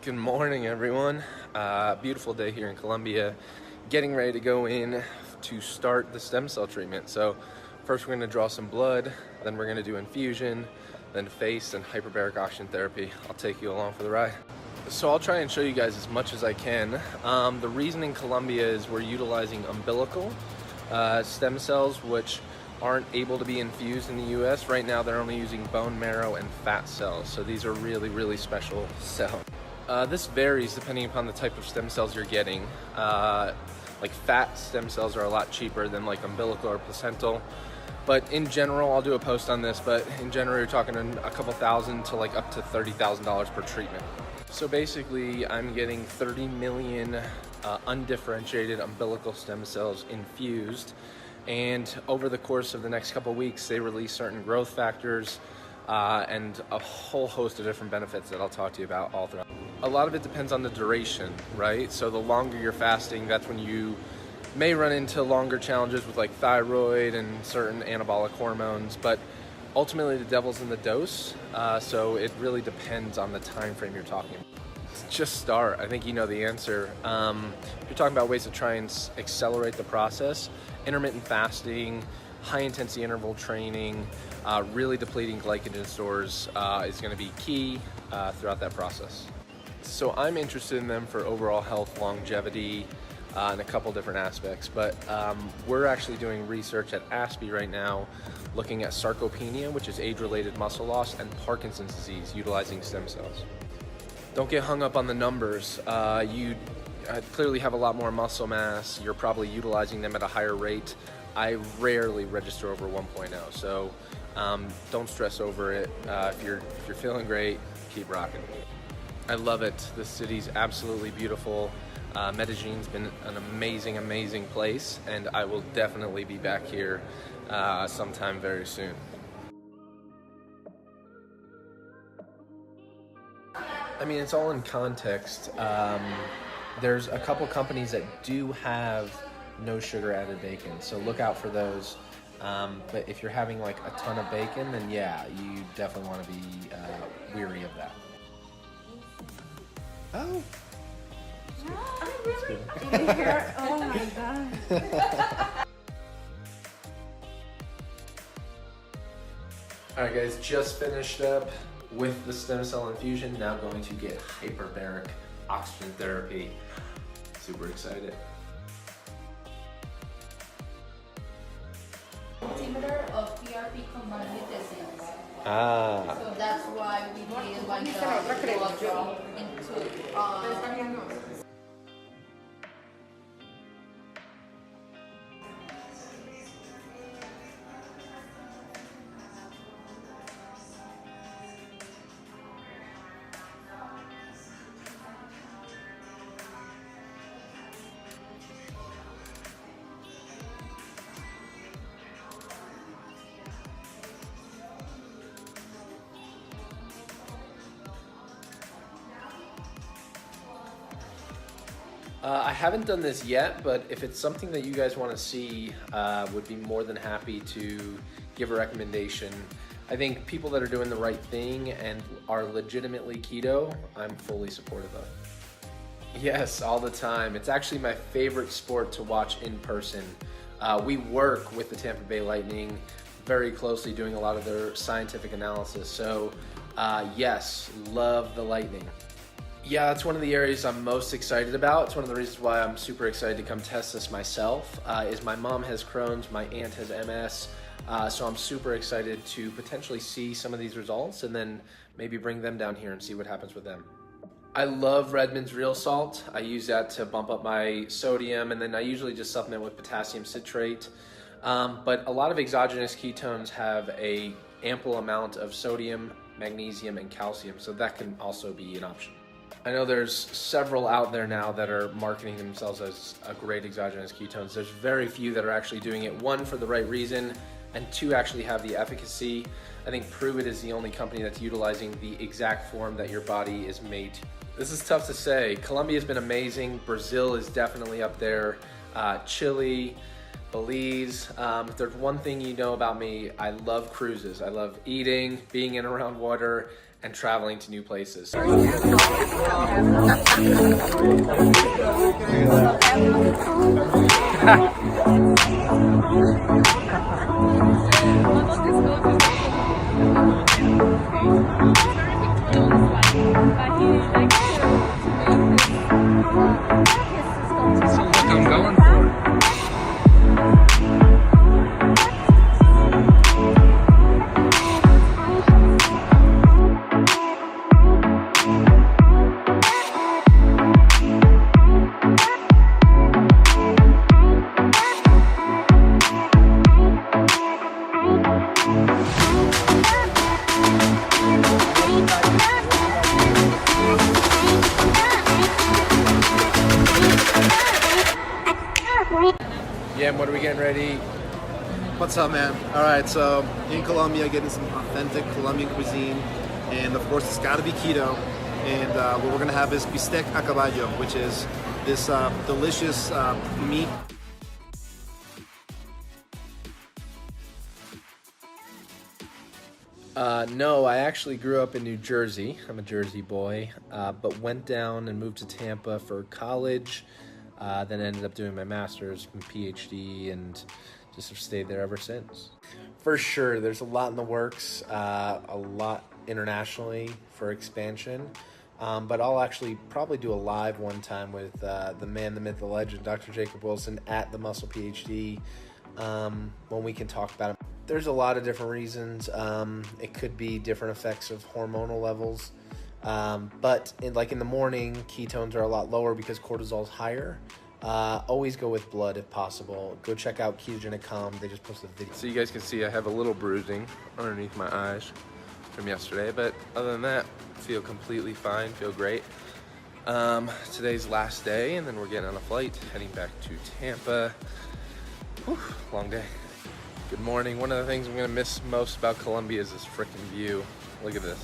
Good morning, everyone. Beautiful day here in Colombia. Getting ready to go in to start the stem cell treatment. So first we're going to draw some blood, then we're going to do infusion, then face and hyperbaric oxygen therapy. I'll take you along for the ride. So I'll try and show you guys as much as I can. The reason in Colombia is we're utilizing umbilical stem cells, which aren't able to be infused in the US. Right now they're only using bone marrow and fat cells. So these are really special cells. This varies depending upon the type of stem cells you're getting. Like fat stem cells are a lot cheaper than like umbilical or placental. But in general, I'll do a post on this, but in general, you're talking a couple thousand to like up to $30,000 per treatment. So basically, I'm getting 30 million undifferentiated umbilical stem cells infused. And over the course of the next couple weeks, they release certain growth factors and a whole host of different benefits that I'll talk to you about all throughout. A lot of it depends on the duration, right? So the longer you're fasting, that's when you may run into longer challenges with like thyroid and certain anabolic hormones, but ultimately the devil's in the dose, so it really depends on the time frame you're talking about. Just start. I think you know the answer. If you're talking about ways to try and accelerate the process, intermittent fasting, high intensity interval training, really depleting glycogen stores is going to be key throughout that process. So I'm interested in them for overall health, longevity, and a couple different aspects, but we're actually doing research at ASPE right now looking at sarcopenia, which is age-related muscle loss, and Parkinson's disease utilizing stem cells. Don't get hung up on the numbers. You clearly have a lot more muscle mass. You're probably utilizing them at a higher rate. I rarely register over 1.0, so don't stress over it. If you're feeling great, keep rocking. I love it. The city's absolutely beautiful. Medellin's been an amazing place, and I will definitely be back here sometime very soon. I mean, it's all in context. There's a couple companies that do have no sugar added bacon, so look out for those. But if you're having like a ton of bacon, then yeah, you definitely want to be weary of that. Oh. I really here. Oh my god. Alright guys, just finished up with the stem cell infusion. Now going to get hyperbaric oxygen therapy. Super excited. Altimeter of PRP combined with essence. So that's why we did like the blood draw into I haven't done this yet, but if it's something that you guys want to see, would be more than happy to give a recommendation. I think people that are doing the right thing and are legitimately keto, I'm fully supportive of. Yes, all the time. It's actually my favorite sport to watch in person. We work with the Tampa Bay Lightning very closely doing a lot of their scientific analysis. So yes, love the Lightning. Yeah, that's one of the areas I'm most excited about. It's one of the reasons why I'm super excited to come test this myself, is my mom has Crohn's, my aunt has MS, so I'm super excited to potentially see some of these results and then maybe bring them down here and see what happens with them. I love Redmond's Real Salt. I use that to bump up my sodium, and then I usually just supplement with potassium citrate. But a lot of exogenous ketones have an ample amount of sodium, magnesium, and calcium, so that can also be an option. I know there's several out there now that are marketing themselves as a great exogenous ketones. There's very few that are actually doing it, one, for the right reason, and two, actually have the efficacy. I think Prove It is the only company that's utilizing the exact form that your body is made to. This is tough to say. Colombia's been amazing. Brazil is definitely up there. Chile, Belize. If there's one thing you know about me, I love cruises. I love eating, being in and around water, and traveling to new places. I'm going for. Yeah, what are we getting ready? What's up, man? All right, so in Colombia, getting some authentic Colombian cuisine, and of course, it's got to be keto. And what we're gonna have is bistec a caballo, which is this delicious meat. No, I actually grew up in New Jersey. I'm a Jersey boy, but went down and moved to Tampa for college. Then ended up doing my master's and PhD and just have stayed there ever since. For sure, there's a lot in the works, a lot internationally for expansion. But I'll actually probably do a live one time with the man, the myth, the legend, Dr. Jacob Wilson at the Muscle PhD when we can talk about it. There's a lot of different reasons. It could be different effects of hormonal levels. But in the morning, ketones are a lot lower because cortisol is higher. Always go with blood if possible. Go check out Ketogenic Bible. They just posted a video. So you guys can see I have a little bruising underneath my eyes from yesterday, but other than that, feel completely fine, feel great. Today's last day, and then we're getting on a flight, heading back to Tampa. Whew, long day. Good morning. One of the things I'm gonna miss most about Colombia is this freaking view. Look at this.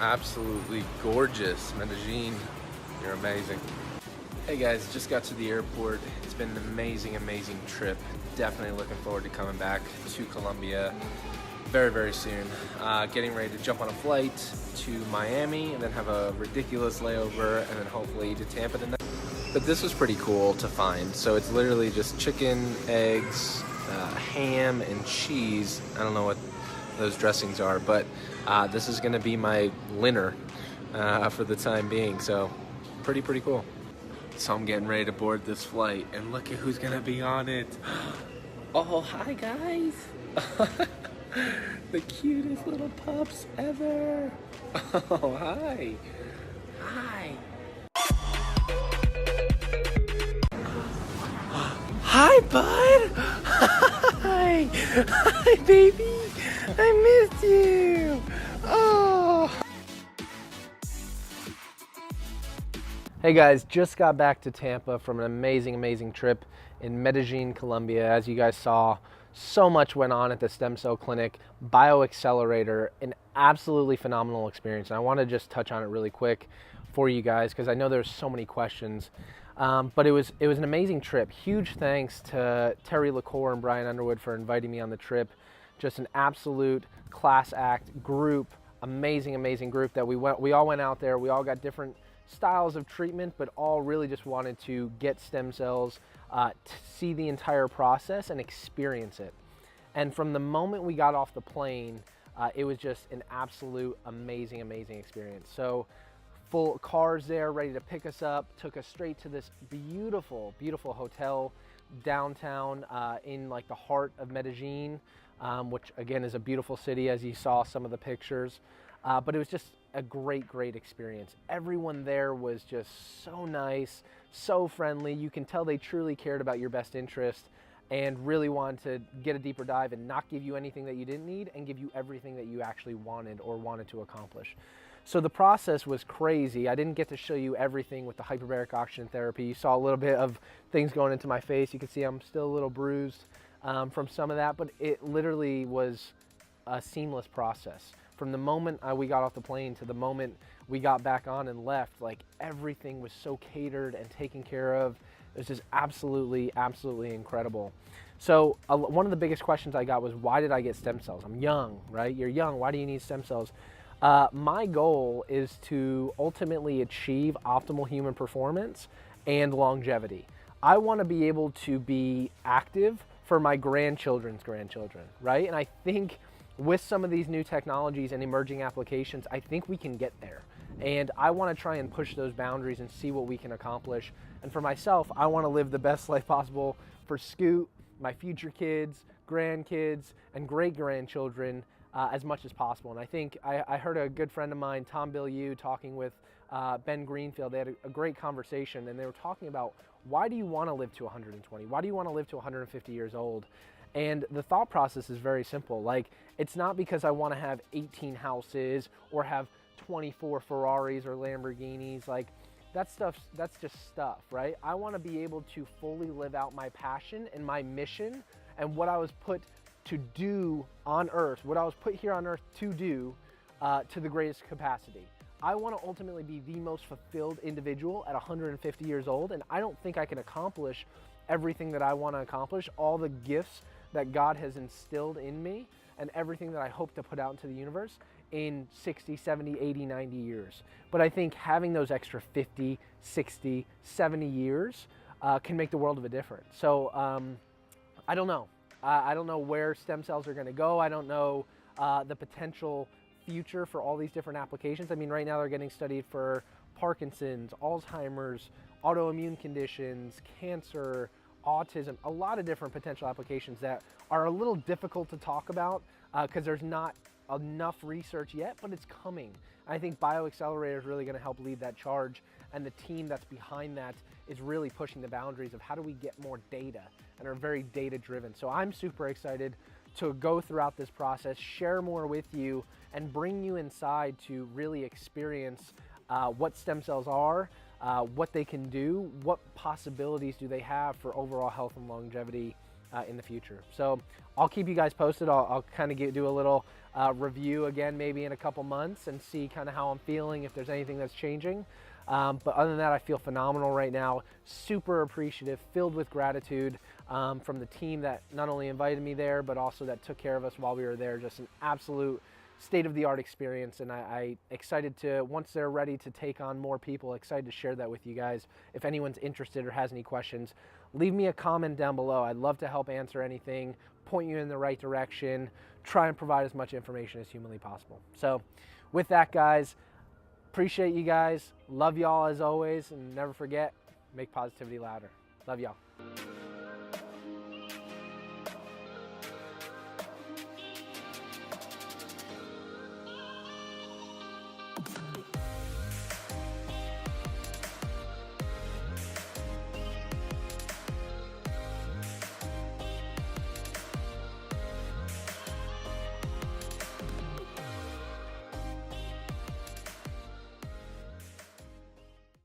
Absolutely gorgeous. Medellin, you're amazing. Hey guys, just got to the airport. It's been an amazing trip. Definitely looking forward to coming back to Colombia very, very soon. Getting ready to jump on a flight to Miami and then have a ridiculous layover and then hopefully to Tampa the next. But this was pretty cool to find. So it's literally just chicken, eggs, ham, and cheese. I don't know what those dressings are, but this is gonna be my dinner for the time being. So pretty cool. So I'm getting ready to board this flight and look at who's gonna be on it. Oh, hi guys. The cutest little pups ever. Oh, hi. Hi. Hi, bud. Hi. Hi, baby. I missed you. Oh. Hey guys, just got back to Tampa from an amazing trip in Medellin, Colombia. As you guys saw, so much went on at the stem cell clinic. BioXcellerator, an absolutely phenomenal experience. And I want to just touch on it really quick for you guys because I know there's so many questions. But it was an amazing trip. Huge thanks to Terry LaCour and Brian Underwood for inviting me on the trip. Just an absolute class act group, amazing group that we all went out there. We all got different styles of treatment, but all really just wanted to get stem cells, to see the entire process and experience it. And from the moment we got off the plane, it was just an absolute amazing experience. So full cars there ready to pick us up, took us straight to this beautiful hotel downtown in the heart of Medellin, which again is a beautiful city as you saw some of the pictures. But it was just a great experience. Everyone there was just so nice, so friendly. You can tell they truly cared about your best interest and really wanted to get a deeper dive and not give you anything that you didn't need and give you everything that you actually wanted to accomplish. So the process was crazy. I didn't get to show you everything with the hyperbaric oxygen therapy. You saw a little bit of things going into my face. You can see I'm still a little bruised from some of that, but it literally was a seamless process. From the moment we got off the plane to the moment we got back on and left, everything was so catered and taken care of. It was just absolutely incredible. So one of the biggest questions I got was, why did I get stem cells? I'm young, right? You're young. Why do you need stem cells? My goal is to ultimately achieve optimal human performance and longevity. I want to be able to be active for my grandchildren's grandchildren, right? And I think with some of these new technologies and emerging applications, I think we can get there. And I want to try and push those boundaries and see what we can accomplish. And for myself, I want to live the best life possible for Scoot, my future kids, grandkids, and great-grandchildren as much as possible. And I think I heard a good friend of mine, Tom Bilyeu, talking with Ben Greenfield. They had a great conversation, and they were talking about, why do you want to live to 120? Why do you want to live to 150 years old? And the thought process is very simple. Like, it's not because I want to have 18 houses or have 24 Ferraris or Lamborghinis. Like, that's just stuff, right? I want to be able to fully live out my passion and my mission and what I was put to do on earth, what I was put here on earth to do to the greatest capacity. I want to ultimately be the most fulfilled individual at 150 years old, and I don't think I can accomplish everything that I want to accomplish, all the gifts that God has instilled in me, and everything that I hope to put out into the universe in 60, 70, 80, 90 years. But I think having those extra 50, 60, 70 years can make the world of a difference. So I don't know. I don't know where stem cells are going to go. I don't know the potential future for all these different applications. I mean, right now they're getting studied for Parkinson's, Alzheimer's, autoimmune conditions, cancer, autism, a lot of different potential applications that are a little difficult to talk about because there's not enough research yet, but it's coming. I think BioXcellerator is really going to help lead that charge, and the team that's behind that is really pushing the boundaries of how do we get more data, and are very data driven. So I'm super excited to go throughout this process, share more with you, and bring you inside to really experience what stem cells are, what they can do, what possibilities do they have for overall health and longevity in the future. So I'll keep you guys posted. I'll kind of do a little review again, maybe in a couple months, and see kind of how I'm feeling, if there's anything that's changing. But other than that, I feel phenomenal right now, super appreciative, filled with gratitude from the team that not only invited me there, but also that took care of us while we were there. Just an absolute state-of-the-art experience, and I excited to, once they're ready to take on more people, excited to share that with you guys. If anyone's interested or has any questions, leave me a comment down below. I'd love to help answer anything, point you in the right direction, try and provide as much information as humanly possible. So with that, guys, appreciate you guys. Love y'all as always, and never forget, make positivity louder. Love y'all.